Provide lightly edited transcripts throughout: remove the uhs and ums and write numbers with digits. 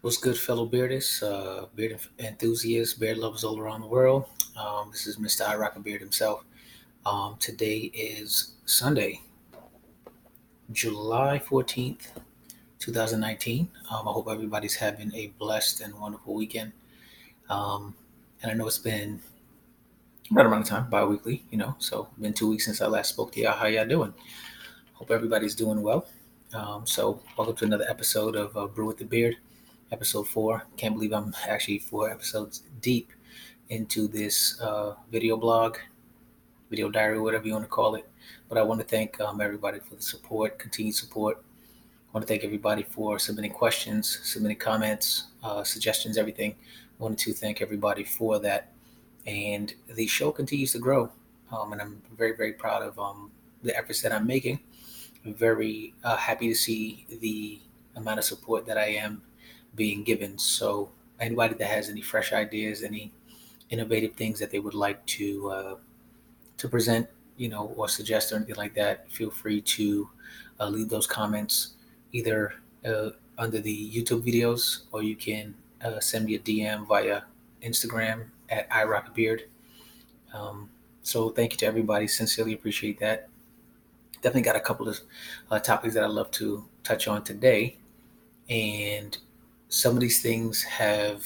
What's good, fellow beardists, beard enthusiasts, beard lovers all around the world? This is Mr. I Rock a Beard himself. Today is Sunday, July 14th, 2019. I hope everybody's having a blessed and wonderful weekend. Um, and I know it's been right around the time, bi-weekly, so been 2 weeks since I last spoke to y'all. How y'all doing? Hope everybody's doing well. So welcome to another episode of Brew with the Beard, episode 4. Can't believe I'm actually 4 episodes deep into this video blog, video diary, whatever you want to call it. But I want to thank everybody for the support, continued support. I want to thank everybody for submitting questions, submitting comments, suggestions, everything. I wanted to thank everybody for that. And the show continues to grow. And I'm very, very proud of the efforts that I'm making. I'm very happy to see the amount of support that I am being given. So, anybody that has any fresh ideas, any innovative things that they would like to present, or suggest or anything like that, feel free to leave those comments either under the YouTube videos, or you can send me a DM via Instagram at iRockABeard. Um, so thank you to everybody. Sincerely appreciate that. Definitely got a couple of topics that I'd love to touch on today. And some of these things have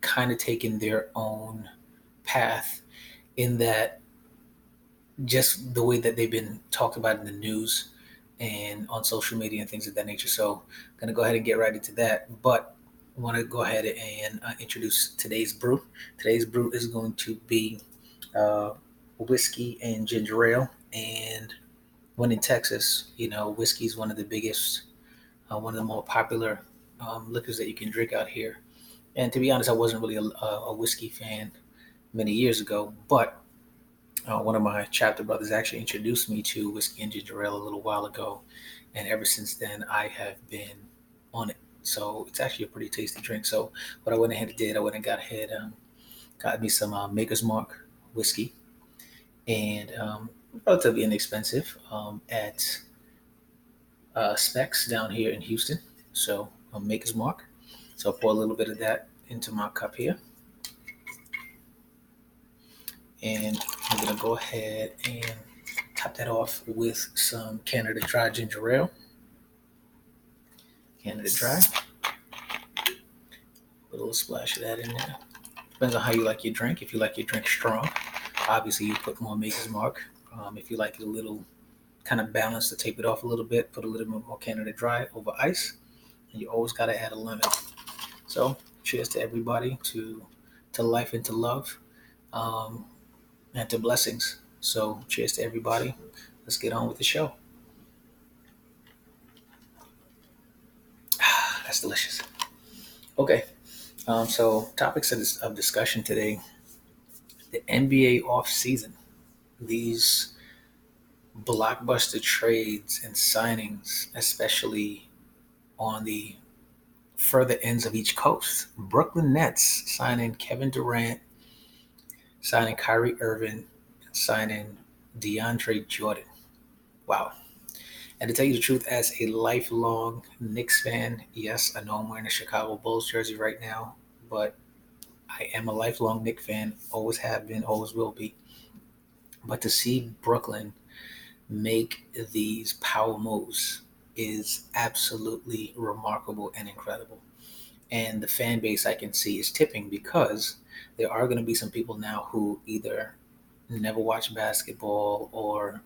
kind of taken their own path in that just the way that they've been talked about in the news and on social media and things of that nature. So I'm going to go ahead and get right into that. But I want to go ahead and introduce today's brew. Today's brew is going to be uh, whiskey and ginger ale. And when in Texas, whiskey is one of the biggest, one of the more popular liquors that you can drink out here. And to be honest, I wasn't really a whiskey fan many years ago, but one of my chapter brothers actually introduced me to whiskey and ginger ale a little while ago, and ever since then I have been on it. So it's actually a pretty tasty drink. So what I went ahead and did, I went and got me some Maker's Mark whiskey, and relatively inexpensive at Specs down here in Houston. So Maker's Mark. So I'll pour a little bit of that into my cup here, and I'm gonna go ahead and top that off with some Canada Dry ginger ale. Canada Dry. Put a little splash of that in there. Depends on how you like your drink. If you like your drink strong, obviously you put more Maker's Mark. If you like it a little kind of balanced to tape it off a little bit, put a little bit more Canada Dry over ice. And you always got to add a lemon. So cheers to everybody, to life and to love, um, and to blessings. So cheers to everybody. Let's get on with the show. That's delicious. Okay, so topics of discussion today: the NBA off season, these blockbuster trades and signings, especially on the further ends of each coast. Brooklyn Nets signing Kevin Durant, signing Kyrie Irving, signing DeAndre Jordan. Wow. And to tell you the truth, as a lifelong Knicks fan, yes, I know I'm wearing a Chicago Bulls jersey right now, but I am a lifelong Knicks fan, always have been, always will be. But to see Brooklyn make these power moves is absolutely remarkable and incredible. And the fan base I can see is tipping, because there are going to be some people now who either never watched basketball or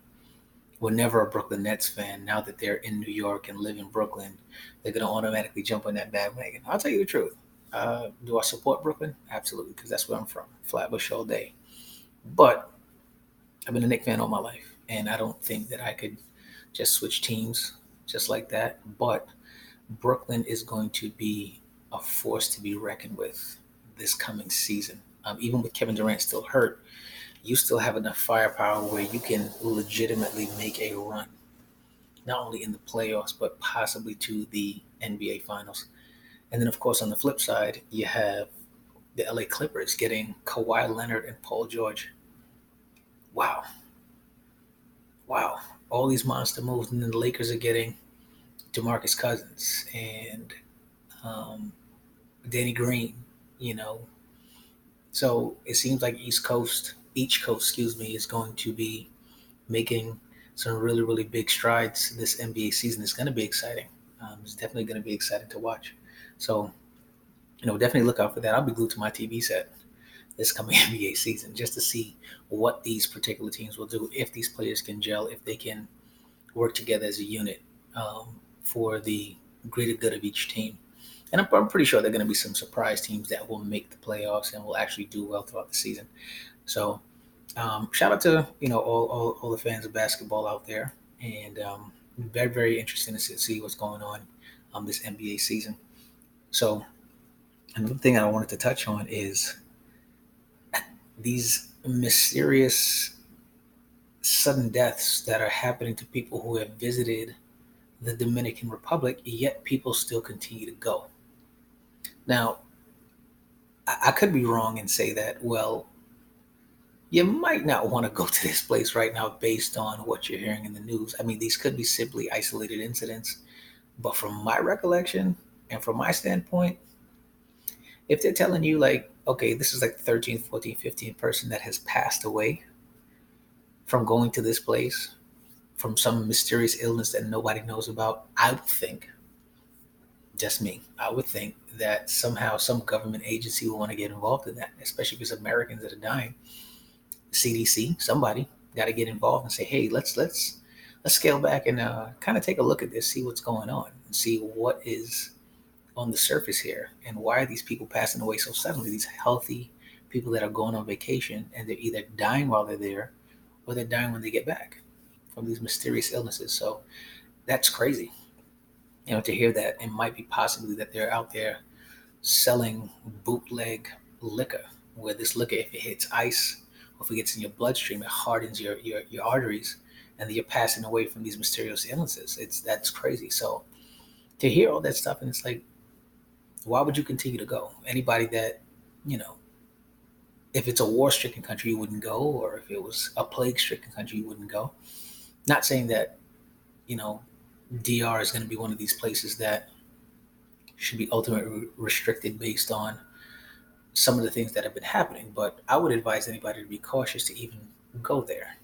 were never a Brooklyn Nets fan. Now that they're in New York and live in Brooklyn, they're going to automatically jump on that bandwagon. I'll tell you the truth. Do I support Brooklyn? Absolutely, because that's where I'm from. Flatbush all day. But I've been a Knicks fan all my life, and I don't think that I could just switch teams just like that. But Brooklyn is going to be a force to be reckoned with this coming season. Even with Kevin Durant still hurt, you still have enough firepower where you can legitimately make a run, not only in the playoffs, but possibly to the NBA Finals. And then, of course, on the flip side, you have the LA Clippers getting Kawhi Leonard and Paul George. Wow. Wow. All these monster moves. And then the Lakers are getting DeMarcus Cousins and Danny Green, you know. So it seems like each coast, excuse me, is going to be making some really, really big strides this NBA season. It's going to be exciting. It's definitely going to be exciting to watch. So, definitely look out for that. I'll be glued to my TV set this coming NBA season just to see what these particular teams will do, if these players can gel, if they can work together as a unit for the greater good of each team. And I'm pretty sure there are going to be some surprise teams that will make the playoffs and will actually do well throughout the season. So shout out to all the fans of basketball out there, and very, very interesting to see what's going on this NBA season. So another thing I wanted to touch on is these mysterious sudden deaths that are happening to people who have visited the Dominican Republic, yet people still continue to go. Now, I could be wrong and say that, well, you might not want to go to this place right now based on what you're hearing in the news. I mean, these could be simply isolated incidents. But from my recollection and from my standpoint, if they're telling you, like, okay, this is like the 13th, 14th, 15th person that has passed away from going to this place, from some mysterious illness that nobody knows about, I would think, just me, I would think that somehow some government agency will want to get involved in that, especially if it's Americans that are dying. CDC, somebody got to get involved and say, hey, let's scale back and kind of take a look at this, see what's going on, and see what is on the surface here, and why are these people passing away so suddenly? These healthy people that are going on vacation, and they're either dying while they're there, or they're dying when they get back from these mysterious illnesses. So that's crazy. To hear that it might be possibly that they're out there selling bootleg liquor, where this liquor, if it hits ice or if it gets in your bloodstream, it hardens your arteries, and then you're passing away from these mysterious illnesses. That's crazy. So to hear all that stuff, and it's like, why would you continue to go? Anybody that, if it's a war-stricken country, you wouldn't go, or if it was a plague-stricken country, you wouldn't go. Not saying that, DR is going to be one of these places that should be ultimately restricted based on some of the things that have been happening, but I would advise anybody to be cautious to even go there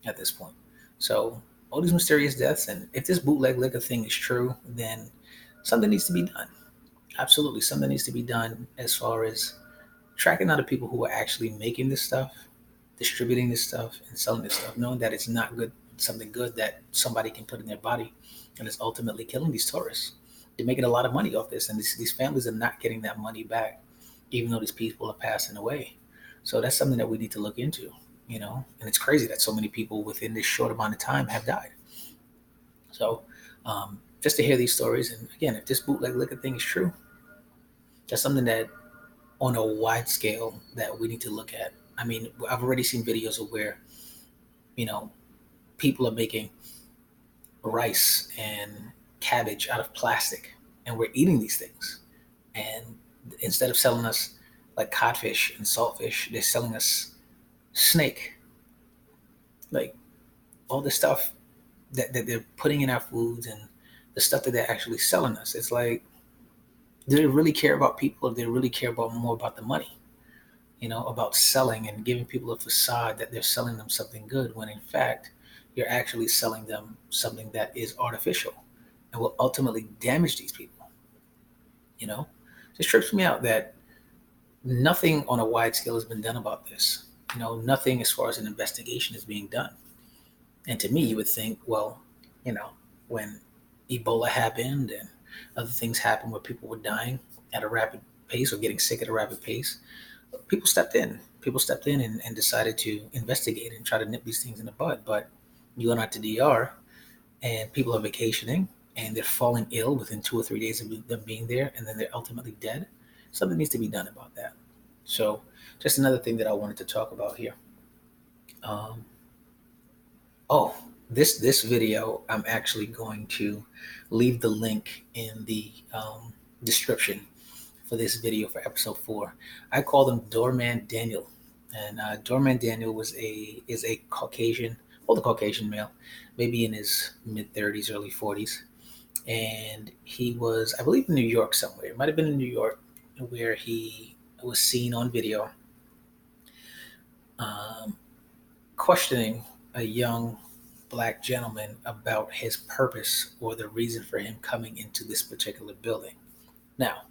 at this point. So all these mysterious deaths, and if this bootleg liquor thing is true, then something needs to be done. Absolutely, something needs to be done as far as tracking down the people who are actually making this stuff, distributing this stuff, and selling this stuff, knowing that it's not good, something good that somebody can put in their body, and it's ultimately killing these tourists. They're making a lot of money off this, and these families are not getting that money back, even though these people are passing away. So that's something that we need to look into, and it's crazy that so many people within this short amount of time have died. So just to hear these stories, and again, if this bootleg liquor thing is true, that's something that on a wide scale that we need to look at. I mean, I've already seen videos of where, you know, people are making rice and cabbage out of plastic, and we're eating these things. And instead of selling us like codfish and saltfish, they're selling us snake, like all the stuff that they're putting in our foods and the stuff that they're actually selling us. It's like, do they really care about people, or do they really care about more about the money? About selling and giving people a facade that they're selling them something good, when in fact you're actually selling them something that is artificial and will ultimately damage these people. You know, just trips me out that nothing on a wide scale has been done about this. Nothing as far as an investigation is being done. And to me, you would think, well, when Ebola happened and other things happened where people were dying at a rapid pace or getting sick at a rapid pace, people stepped in. People stepped in and decided to investigate and try to nip these things in the bud. But you go out to DR and people are vacationing and they're falling ill within 2 or 3 days of them being there, and then they're ultimately dead. Something needs to be done about that. So just another thing that I wanted to talk about here. Um, oh, this video, I'm actually going to leave the link in the description for this video for episode 4. I call him Doorman Daniel, and Doorman Daniel is a Caucasian, older Caucasian male, maybe in his mid 30s, early 40s, and he was, I believe, in New York somewhere. It might have been in New York, where he was seen on video um, questioning a young black gentleman about his purpose or the reason for him coming into this particular building. Now,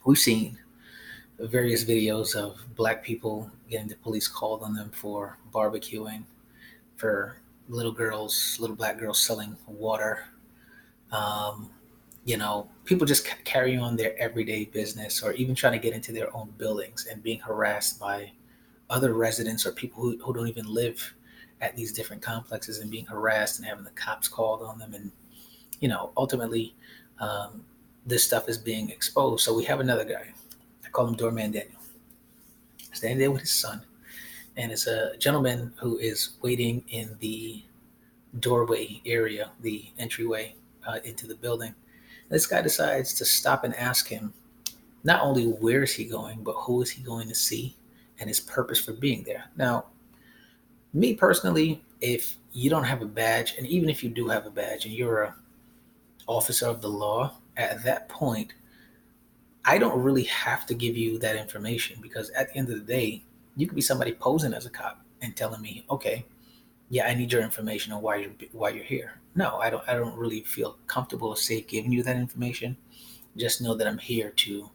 we've seen various videos of black people getting the police called on them for barbecuing, for little black girls selling water. Um, people just carrying on their everyday business or even trying to get into their own buildings and being harassed by other residents or people who don't even live at these different complexes and being harassed and having the cops called on them. And, ultimately, um, this stuff is being exposed. So we have another guy. I call him Doorman Daniel. Standing there with his son. And it's a gentleman who is waiting in the doorway area, the entryway into the building. This guy decides to stop and ask him not only where is he going, but who is he going to see and his purpose for being there. Now, me personally, if you don't have a badge, and even if you do have a badge and you're a officer of the law, at that point, I don't really have to give you that information because at the end of the day, you could be somebody posing as a cop and telling me, okay, yeah, I need your information on why you're here. No, I don't really feel comfortable or safe giving you that information. Just know that I'm here to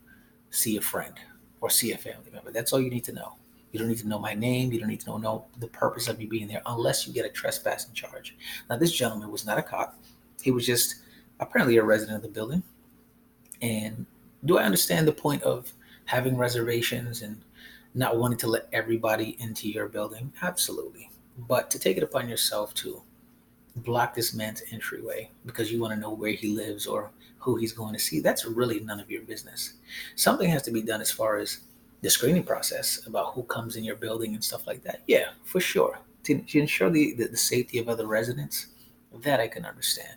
see a friend or see a family member. That's all you need to know. You don't need to know my name. You don't need to know the purpose of me being there unless you get a trespassing charge. Now, this gentleman was not a cop. He was just apparently a resident of the building. And do I understand the point of having reservations and not wanting to let everybody into your building? Absolutely. But to take it upon yourself to block this man's entryway because you want to know where he lives or who he's going to see, that's really none of your business. Something has to be done as far as the screening process about who comes in your building and stuff like that. Yeah, for sure. To ensure the safety of other residents, that I can understand.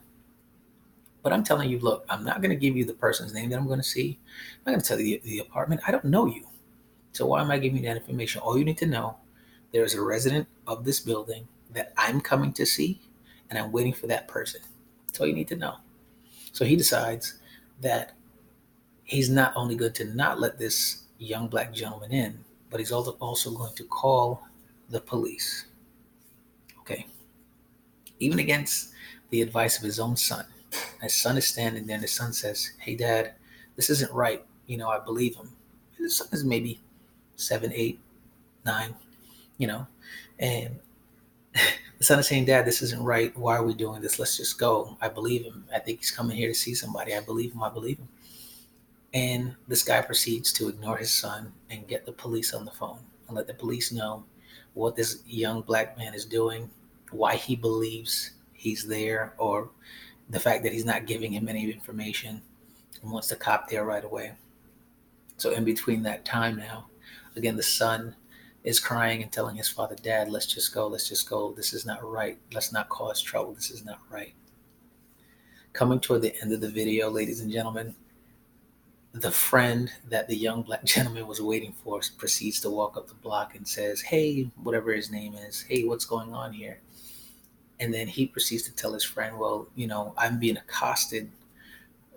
But I'm telling you, look, I'm not going to give you the person's name that I'm going to see. I'm not going to tell you the apartment. I don't know you. So why am I giving you that information? All you need to know, there is a resident of this building that I'm coming to see, and I'm waiting for that person. That's all you need to know. So he decides that he's not only going to not let this young black gentleman in, but he's also going to call the police. Okay. Even against the advice of his own son. His son is standing there, and his son says, "Hey, Dad, this isn't right." I believe him. His son is maybe 7, 8, 9, you know, and the son is saying, "Dad, this isn't right. Why are we doing this? Let's just go." I believe him. I think he's coming here to see somebody. I believe him. I believe him. And this guy proceeds to ignore his son and get the police on the phone and let the police know what this young black man is doing, why he believes he's there, or the fact that he's not giving him any information and wants the cop there right away. So in between that time now, again, the son is crying and telling his father, "Dad, let's just go. Let's just go. This is not right. Let's not cause trouble. This is not right." Coming toward the end of the video, ladies and gentlemen, the friend that the young black gentleman was waiting for proceeds to walk up the block and says, "Hey," whatever his name is, "Hey, what's going on here?" And then he proceeds to tell his friend, "Well, I'm being accosted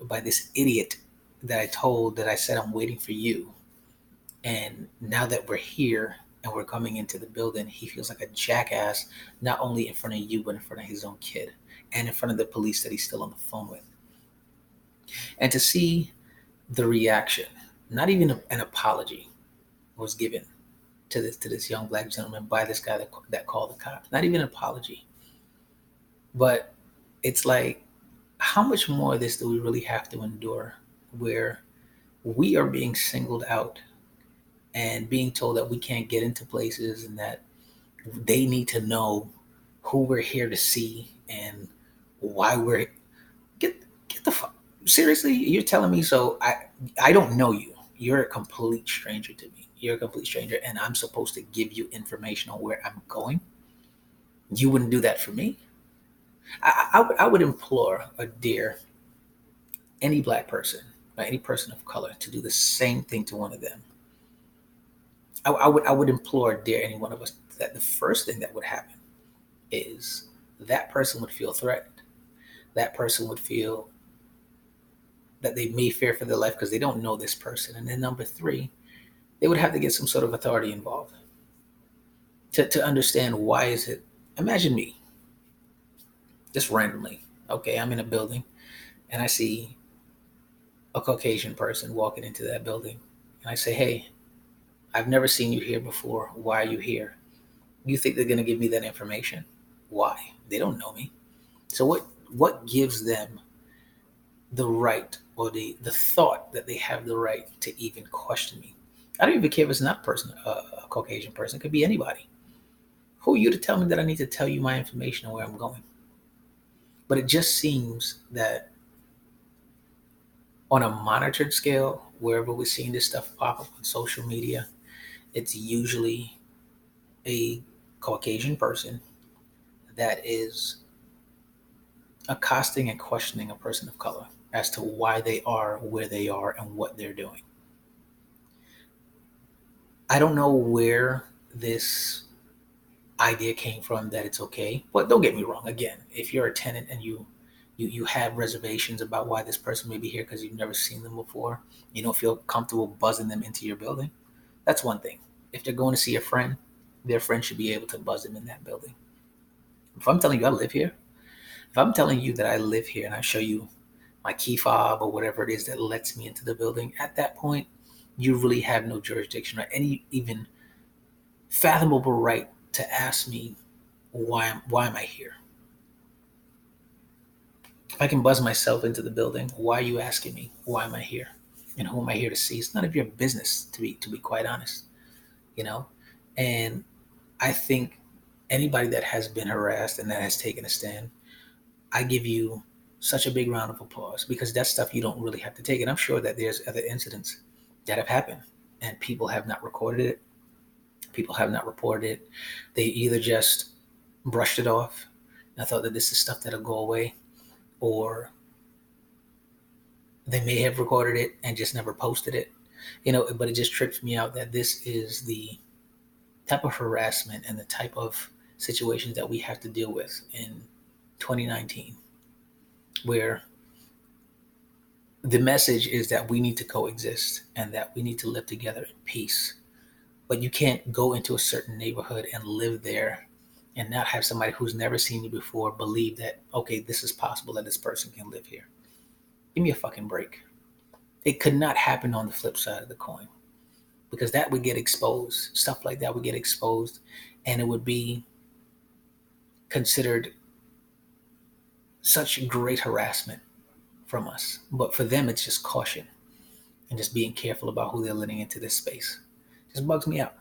by this idiot that I said I'm waiting for you. And now that we're here and we're coming into the building, he feels like a jackass, not only in front of you, but in front of his own kid and in front of the police that he's still on the phone with." And to see the reaction, not even an apology was given to this young black gentleman by this guy that called the cops. Not even an apology. But it's like, how much more of this do we really have to endure where we are being singled out and being told that we can't get into places and that they need to know who we're here to see and why we're get the fuck seriously. You're telling me, so I don't know you, you're a complete stranger to me, you're a complete stranger, and I'm supposed to give you information on where I'm going? You wouldn't do that for me? I would implore or dare any black person or any person of color to do the same thing to one of them. I would implore or dare any one of us that the first thing that would happen is that person would feel threatened. That person would feel that they may fear for their life because they don't know this person. And then number three, they would have to get some sort of authority involved to understand why is it. Imagine me, just randomly. Okay, I'm in a building and I see a Caucasian person walking into that building. And I say, hey, I've never seen you here before. Why are you here? You think they're going to give me that information? Why? They don't know me. So what gives them the right or the thought that they have the right to even question me? I don't even care if it's not a Caucasian person. It could be anybody. Who are you to tell me that I need to tell you my information and where I'm going? But it just seems that on a monitored scale, wherever we're seeing this stuff pop up on social media, it's usually a Caucasian person that is accosting and questioning a person of color as to why they are where they are and what they're doing. I don't know where this idea came from that it's okay, but don't get me wrong. Again, if you're a tenant and you have reservations about why this person may be here because you've never seen them before, you don't feel comfortable buzzing them into your building, that's one thing. If they're going to see a friend, their friend should be able to buzz them in that building. If I'm telling you I live here, if I'm telling you that I live here and I show you my key fob or whatever it is that lets me into the building, at that point, you really have no jurisdiction or any even fathomable right to ask me why am I here? If I can buzz myself into the building, why are you asking me why am I here? And who am I here to see? It's none of your business, to be quite honest, you know? And I think anybody that has been harassed and that has taken a stand, I give you such a big round of applause because that's stuff you don't really have to take. And I'm sure that there's other incidents that have happened and people have not recorded it. People have not reported it. They either just brushed it off. And I thought that this is stuff that'll go away, or they may have recorded it and just never posted it. But it just trips me out that this is the type of harassment and the type of situations that we have to deal with in 2019, where the message is that we need to coexist and that we need to live together in peace. But you can't go into a certain neighborhood and live there and not have somebody who's never seen you before believe that, okay, this is possible that this person can live here. Give me a fucking break. It could not happen on the flip side of the coin, because that would get exposed. Stuff like that would get exposed, and it would be considered such great harassment from us. But for them, it's just caution and just being careful about who they're letting into this space. It just bugs me out.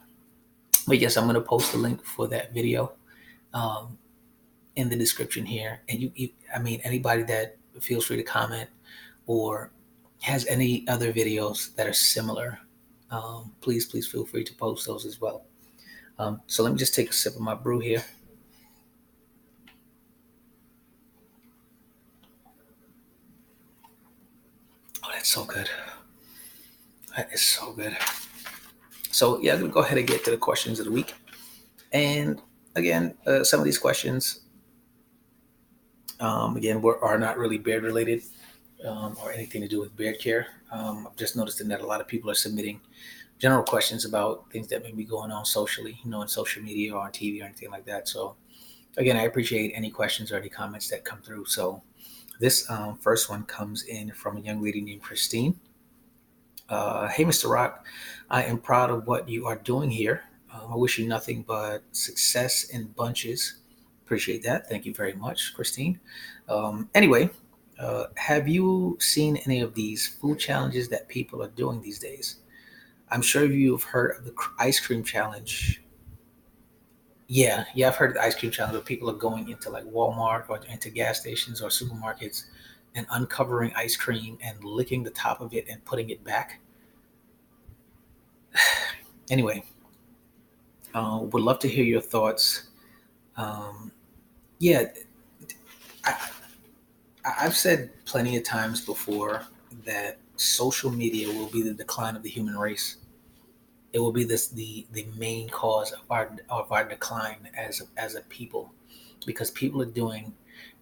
But yes, I'm going to post the link for that video in the description here. And anybody that feels free to comment or has any other videos that are similar, please feel free to post those as well. So let me just take a sip of my brew here. Oh, that's so good. That is so good. So yeah, I'm going to go ahead and get to the questions of the week. And again, some of these questions, are not really beard related or anything to do with beard care. I've just noticed that a lot of people are submitting general questions about things that may be going on socially, in social media or on TV or anything like that. So again, I appreciate any questions or any comments that come through. So this first one comes in from a young lady named Christine. Hey, Mr. Rock, I am proud of what you are doing here. I wish you nothing but success in bunches. Appreciate that. Thank you very much, Christine. Anyway, have you seen any of these food challenges that people are doing these days? I'm sure you've heard of the ice cream challenge. Yeah, I've heard of the ice cream challenge where people are going into like Walmart or into gas stations or supermarkets and uncovering ice cream and licking the top of it and putting it back. Anyway, would love to hear your thoughts. Yeah, I, I've said plenty of times before that social media will be the decline of the human race. It will be the main cause of our decline as a people, because people are doing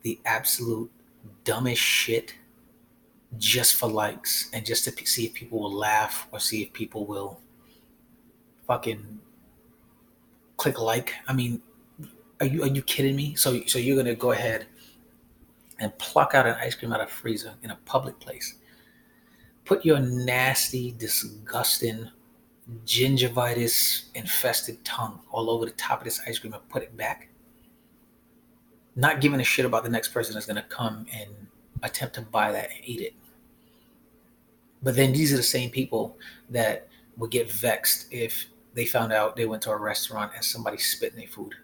the absolute dumbest shit just for likes and just to see if people will laugh or see if people will fucking click like. I mean, are you kidding me? So you're gonna go ahead and pluck out an ice cream out of a freezer in a public place, put your nasty, disgusting, gingivitis infested tongue all over the top of this ice cream and put it back, not giving a shit about the next person that's gonna come and attempt to buy that and eat it. But then these are the same people that would get vexed if they found out they went to a restaurant and somebody spit in their food.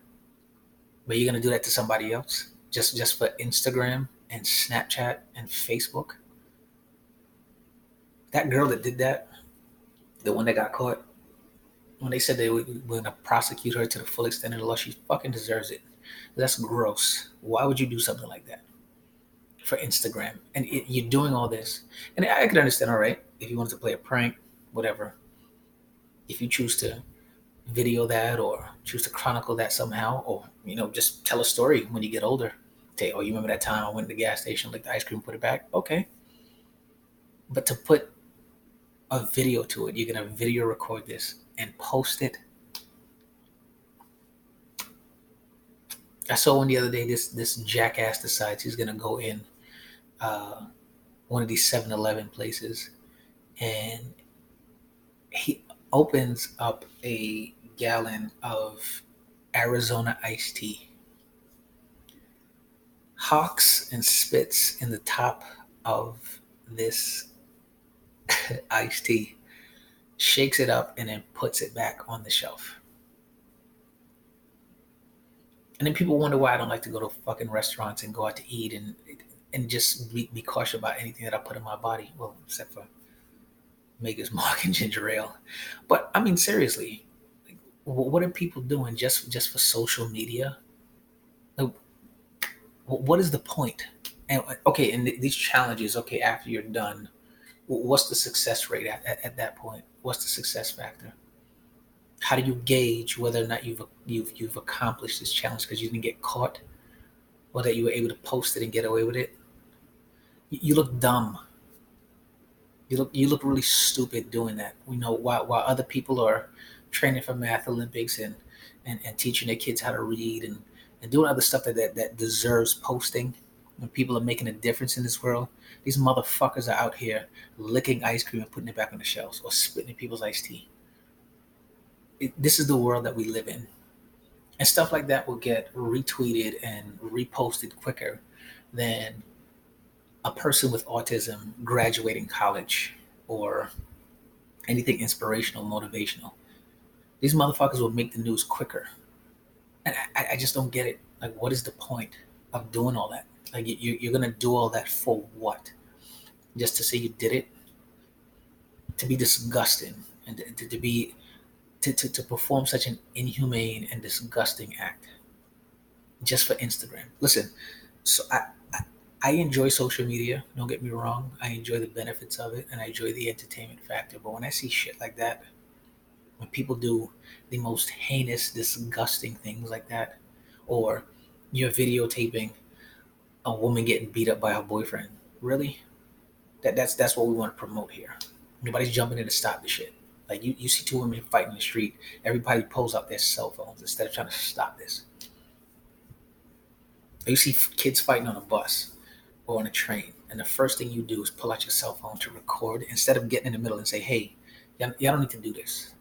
But you're gonna do that to somebody else just for Instagram and Snapchat and Facebook? That girl that did that, the one that got caught, when they said they were going to prosecute her to the full extent of the law, she fucking deserves it. That's gross. Why would you do something like that for Instagram? And you're doing all this, and I could understand. All right, if you wanted to play a prank, whatever. If you choose to video that or choose to chronicle that somehow, or just tell a story when you get older. Say, oh, you remember that time I went to the gas station, licked the ice cream, put it back? Okay. But to put a video to it, you're gonna video record this and post it. I saw one the other day. This jackass decides he's gonna go in one of these 7-Eleven places, and he opens up a gallon of Arizona iced tea, hawks and spits in the top of this iced tea, shakes it up, and then puts it back on the shelf. And then people wonder why I don't like to go to fucking restaurants and go out to eat and just be cautious about anything that I put in my body. Well, except for Maker's Mark and ginger ale. But I mean, seriously, like, what are people doing just for social media? Like, what is the point? And okay, and these challenges, okay, after you're done, what's the success rate at that point? What's the success factor? How do you gauge whether or not you've accomplished this challenge because you didn't get caught, or that you were able to post it and get away with it? You look dumb. You look really stupid doing that. While other people are training for math Olympics and teaching their kids how to read and doing other stuff that deserves posting. When people are making a difference in this world, these motherfuckers are out here licking ice cream and putting it back on the shelves or spitting in people's iced tea. This is the world that we live in. And stuff like that will get retweeted and reposted quicker than a person with autism graduating college or anything inspirational, motivational. These motherfuckers will make the news quicker. And I just don't get it. Like, what is the point of doing all that? Like, you're going to do all that for what? Just to say you did it? To be disgusting and to perform such an inhumane and disgusting act just for Instagram. Listen, so I enjoy social media. Don't get me wrong. I enjoy the benefits of it and I enjoy the entertainment factor. But when I see shit like that, when people do the most heinous, disgusting things like that, or you're videotaping a woman getting beat up by her boyfriend, really? That's what we want to promote here. Nobody's jumping in to stop the shit. Like you see two women fighting in the street, everybody pulls out their cell phones instead of trying to stop this. Or you see kids fighting on a bus or on a train, and the first thing you do is pull out your cell phone to record instead of getting in the middle and say, "Hey, y'all don't need to do this."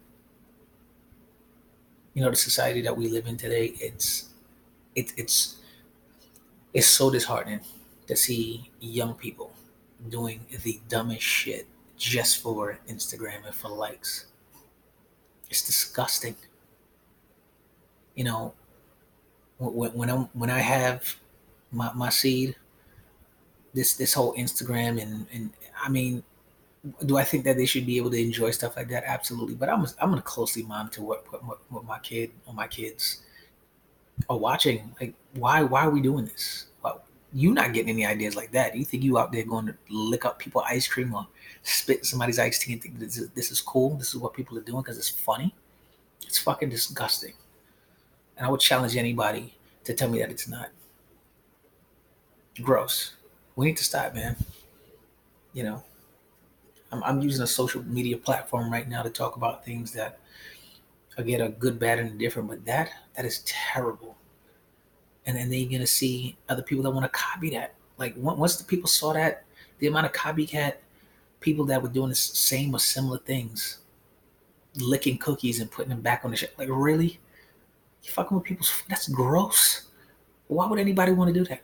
The society that we live in today, it's so disheartening to see young people doing the dumbest shit just for Instagram and for likes. It's disgusting. You know, when I have my seed, this whole Instagram and I mean, do I think that they should be able to enjoy stuff like that? Absolutely. But I'm gonna closely monitor what my kid or my kids are watching. Like, why are we doing this? Well, you not getting any ideas like that. You think you out there going to lick up people's ice cream or spit in somebody's iced tea and think this is cool? This is what people are doing because it's funny? It's fucking disgusting. And I would challenge anybody to tell me that it's not. Gross. We need to stop, man. You know, I'm using a social media platform right now to talk about things that again are good, bad, and indifferent, but that is terrible. And then you're gonna see other people that want to copy that. Like once the people saw that, the amount of copycat people that were doing the same or similar things, licking cookies and putting them back on the shelf. Like really, you fucking with people's. That's gross. Why would anybody want to do that?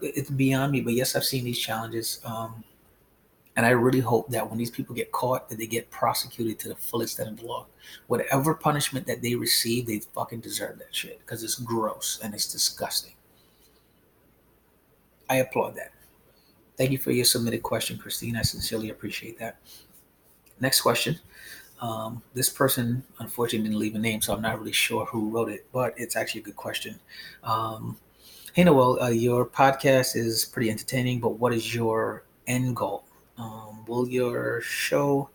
It's beyond me. But yes, I've seen these challenges. And I really hope that when these people get caught, that they get prosecuted to the full extent of the law. Whatever punishment that they receive, they fucking deserve that shit because it's gross and it's disgusting. I applaud that. Thank you for your submitted question, Christine. I sincerely appreciate that. Next question. This person unfortunately didn't leave a name, so I'm not really sure who wrote it, but it's actually a good question. Um, hey, Noel, your podcast is pretty entertaining, but what is your end goal? Will your show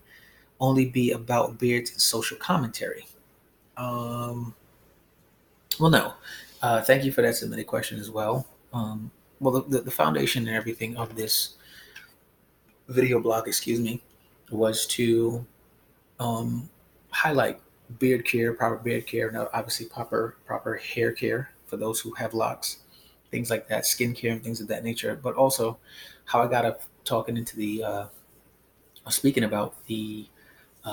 only be about beards and social commentary? Um, well, no. Thank you for that submitted question as well. Well, the foundation and everything of this video blog, excuse me, was to um, highlight beard care, proper beard care, and obviously proper hair care for those who have locks, things like that, skin care and things of that nature. But also, how I got up talking into the speaking about the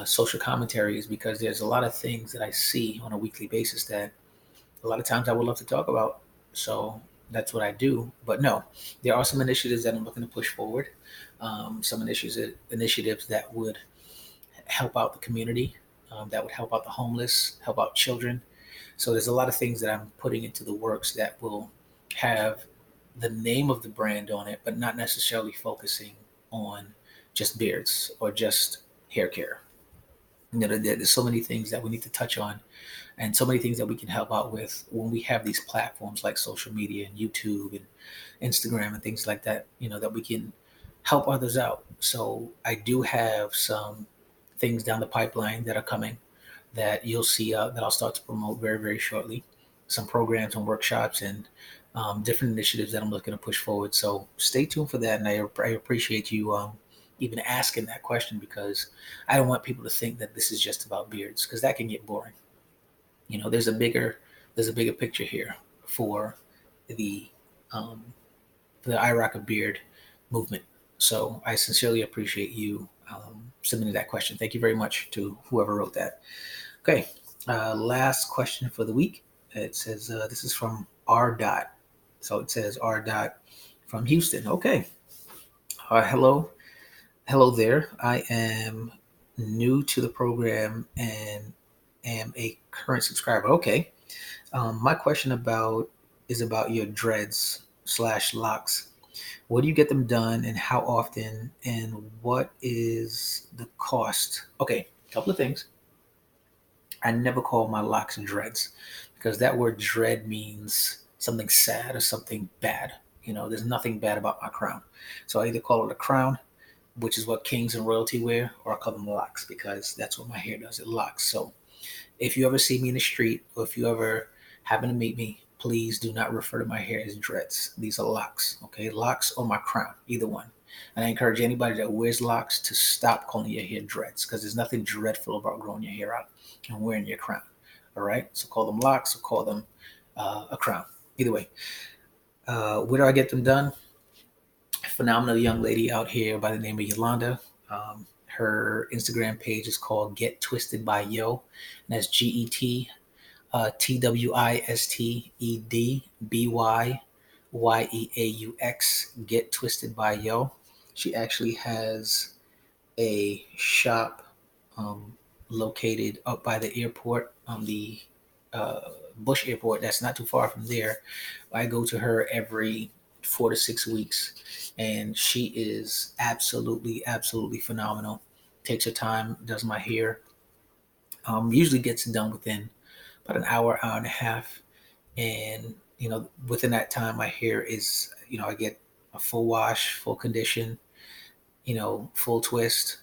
social commentary is because there's a lot of things that I see on a weekly basis that a lot of times I would love to talk about. So that's what I do. But no, there are some initiatives that I'm looking to push forward. Some initiatives that would help out the community, that would help out the homeless, help out children. So there's a lot of things that I'm putting into the works that will have the name of the brand on it, but not necessarily focusing on just beards or just hair care. There's so many things that we need to touch on and so many things that we can help out with when we have these platforms like social media and YouTube and Instagram and things like that, that we can help others out. So I do have some things down the pipeline that are coming that you'll see that I'll start to promote very, very shortly. Some programs and workshops and different initiatives that I'm looking to push forward. So stay tuned for that. And I appreciate you even asking that question because I don't want people to think that this is just about beards because that can get boring. There's a bigger picture here for the um, for the I Rock a Beard movement. So I sincerely appreciate you submitting that question. Thank you very much to whoever wrote that. Okay, last question for the week. It says this is from R. Dot. So it says R. Dot from Houston. Okay. Hello, hello there. I am new to the program and am a current subscriber. Okay. My question is about your dreads slash locks. Where do you get them done and how often and what is the cost? Okay, a couple of things. I never call my locks dreads because that word dread means something sad or something bad. There's nothing bad about my crown. So I either call it a crown, which is what kings and royalty wear, or I call them locks because that's what my hair does. It locks. So if you ever see me in the street or if you ever happen to meet me, please do not refer to my hair as dreads. These are locks, okay? Locks or my crown, either one. And I encourage anybody that wears locks to stop calling your hair dreads because there's nothing dreadful about growing your hair out and wearing your crown, all right? So call them locks or call them a crown. Either way. Where do I get them done? A phenomenal young lady out here by the name of Yolanda. Her Instagram page is called Get Twisted by Yo, and that's GetTwisted Get Twisted by Yo. She actually has a shop located up by the airport on the Bush Airport. That's not too far from there. I go to her every 4 to 6 weeks, and she is absolutely, absolutely phenomenal. Takes her time, does my hair. Usually gets it done within about an hour, hour and a half, and within that time, my hair is I get a full wash, full condition, full twist,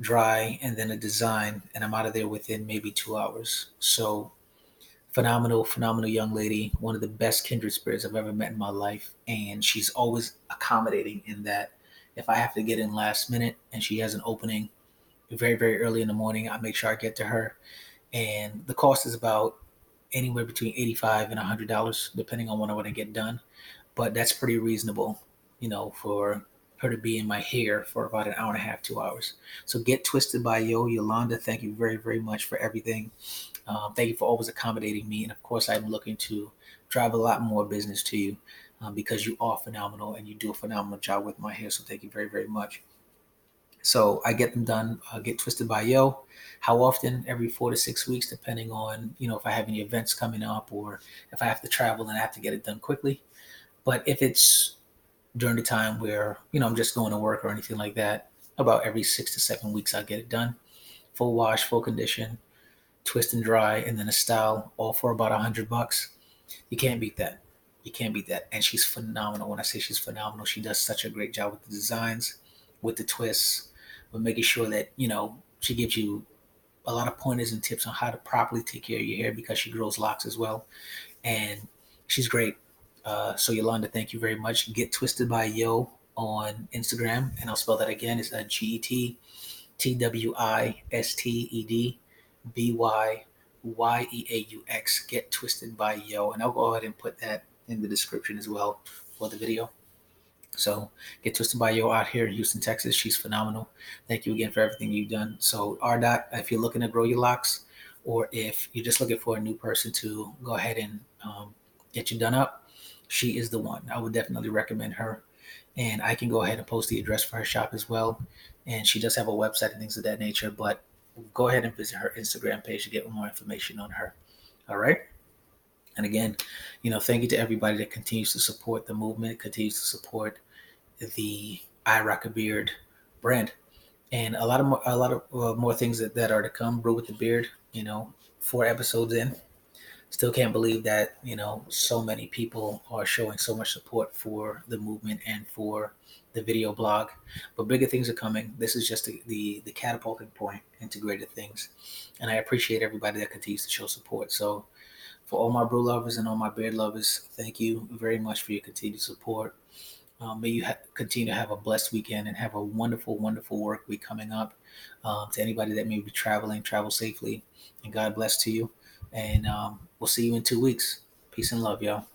dry, and then a design, and I'm out of there within maybe 2 hours. So phenomenal, phenomenal young lady, one of the best kindred spirits I've ever met in my life. And she's always accommodating in that, If I have to get in last minute and she has an opening very, very early in the morning, I make sure I get to her. And the cost is about anywhere between $85 and $100, depending on when I want to get done. But that's pretty reasonable, for her to be in my hair for about an hour and a half, 2 hours. So Get Twisted by Yolanda. Thank you very, very much for everything. Thank you for always accommodating me. And of course, I'm looking to drive a lot more business to you because you are phenomenal and you do a phenomenal job with my hair. So thank you very, very much. So I get them done, Get Twisted by Yo. How often? Every 4 to 6 weeks, depending on, if I have any events coming up or if I have to travel and I have to get it done quickly. But if it's during the time where, I'm just going to work or anything like that, about every 6 to 7 weeks, I get it done. Full wash, full condition, twist and dry, and then a style, all for about $100. You can't beat that. You can't beat that. And she's phenomenal. When I say she's phenomenal, she does such a great job with the designs, with the twists, with making sure that, she gives you a lot of pointers and tips on how to properly take care of your hair because she grows locks as well. And she's great. So Yolanda, thank you very much. Get Twisted by Yo on Instagram. And I'll spell that again. It's GetTwisted Get Twisted by Yo. And I'll go ahead and put that in the description as well for the video. So Get Twisted by Yo out here in Houston, Texas. She's phenomenal. Thank you again for everything you've done. So R Dot, if you're looking to grow your locks, or if you're just looking for a new person to go ahead and get you done up, she is the one. I would definitely recommend her. And I can go ahead and post the address for her shop as well. And she does have a website and things of that nature, but go ahead and visit her Instagram page to get more information on her. All right. And again, thank you to everybody that continues to support the movement, continues to support the I Rock a Beard brand. And a lot of more things that are to come. Brew with the Beard, 4 episodes in. Still can't believe that, so many people are showing so much support for the movement and for the video blog. But bigger things are coming. This is just the catapulting point into greater things. And I appreciate everybody that continues to show support. So for all my brew lovers and all my beard lovers, thank you very much for your continued support. May you continue to have a blessed weekend and have a wonderful, wonderful work week coming up. To anybody that may be traveling, travel safely, and God bless to you. And we'll see you in 2 weeks. Peace and love, y'all.